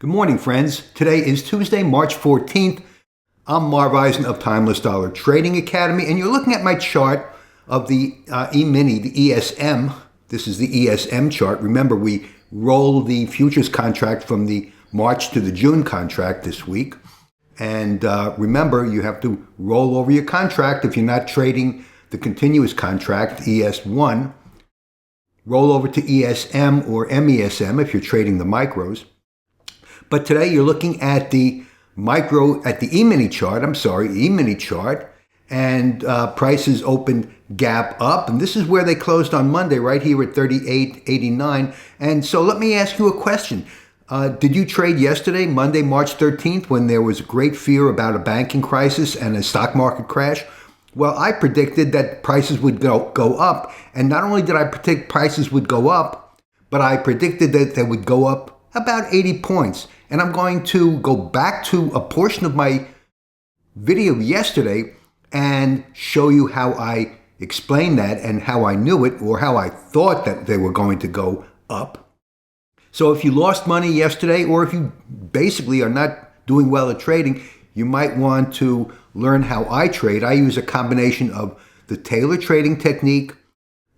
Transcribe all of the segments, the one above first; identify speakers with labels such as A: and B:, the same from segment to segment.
A: Good morning, friends. Today is Tuesday, March 14th. I'm Marv Eisen of Timeless Dollar Trading Academy, and you're looking at my chart of the E-mini, the ESM. This is the ESM chart. Remember, we roll the futures contract from the March to the June contract this week. And remember, you have to roll over your contract if you're not trading the continuous contract, ES1. Roll over to ESM or MESM if you're trading the micros. But today you're looking at the E-mini chart, E-mini chart, and prices opened gap up. And this is where they closed on Monday, right here at 38.89. And so let me ask you a question. Did you trade yesterday, Monday, March 13th, when there was great fear about a banking crisis and a stock market crash? Well, I predicted that prices would go up. And not only did I predict prices would go up, but I predicted that they would go up about 80 points. And I'm going to go back to a portion of my video yesterday and show you how I explained that and how I knew it, or how I thought that they were going to go up. So if you lost money yesterday, or if you basically are not doing well at trading, you might want to learn how I trade. I use a combination of the Taylor trading technique,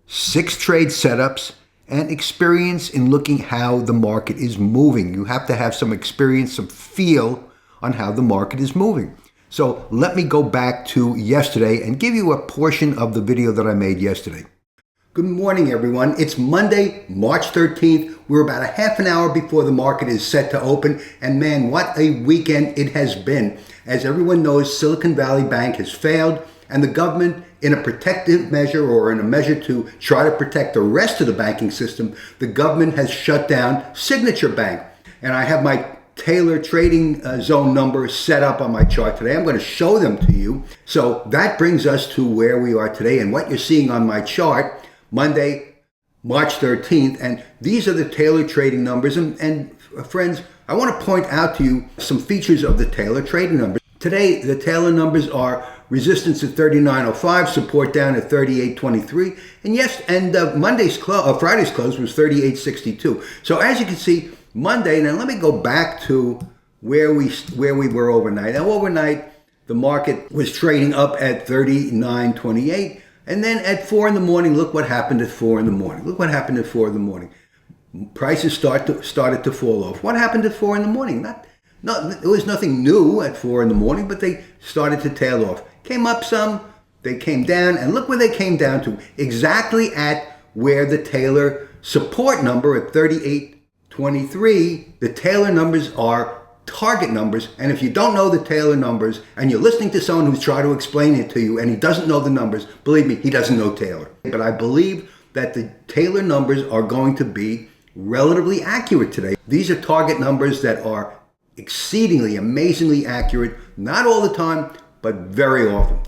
A: 6 trade setups, and experience in looking how the market is moving. You have to have some experience, some feel on how the market is moving. So let me go back to yesterday and give you a portion of the video that I made yesterday. Good morning, everyone. It's Monday, March 13th. We're about a half an hour before the market is set to open. And man, what a weekend it has been. As everyone knows, Silicon Valley Bank has failed, and the government, in a protective measure, or in a measure to try to protect the rest of the banking system, the government has shut down Signature Bank. And I have my Taylor trading zone numbers set up on my chart today. I'm going to show them to you. So that brings us to where we are today, and what you're seeing on my chart, Monday, March 13th. And these are the Taylor trading numbers. And friends, I want to point out to you some features of the Taylor trading numbers. Today, the Taylor numbers are resistance at 39.05, support down at 38.23, and yes, and Friday's close was 38.62. So as you can see, Monday. Now let me go back to where we were overnight. Now overnight, the market was trading up at 39.28, and then at 4 in the morning, look what happened at 4 in the morning. Look what happened at 4 in the morning. Prices started to fall off. What happened at 4 in the morning? There was nothing new at 4 in the morning, but they started to tail off. Came up some, they came down, and look where they came down to. Exactly at where the Taylor support number at 38.23, the Taylor numbers are target numbers. And if you don't know the Taylor numbers, and you're listening to someone who's trying to explain it to you, and he doesn't know the numbers, believe me, he doesn't know Taylor. But I believe that the Taylor numbers are going to be relatively accurate today. These are target numbers that are exceedingly, amazingly accurate, not all the time, but very often.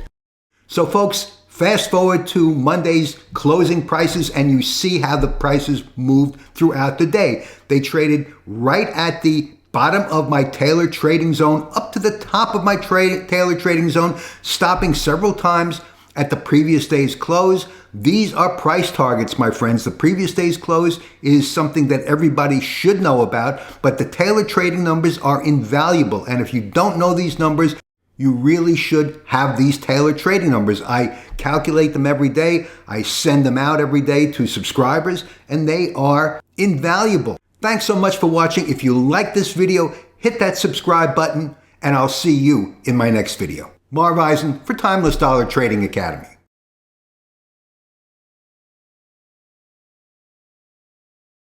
A: So folks, fast forward to Monday's closing prices, and you see how the prices moved throughout the day. They traded right at the bottom of my Taylor trading zone, up to the top of my Taylor trading zone, stopping several times at the previous day's close. These are price targets, my friends. The previous day's close is something that everybody should know about, but the Taylor trading numbers are invaluable. And if you don't know these numbers, you really should have these Taylor trading numbers. I calculate them every day. I send them out every day to subscribers, and they are invaluable. Thanks so much for watching. If you like this video, hit that subscribe button, and I'll see you in my next video. Marv Eisen for Timeless Dollar Trading Academy.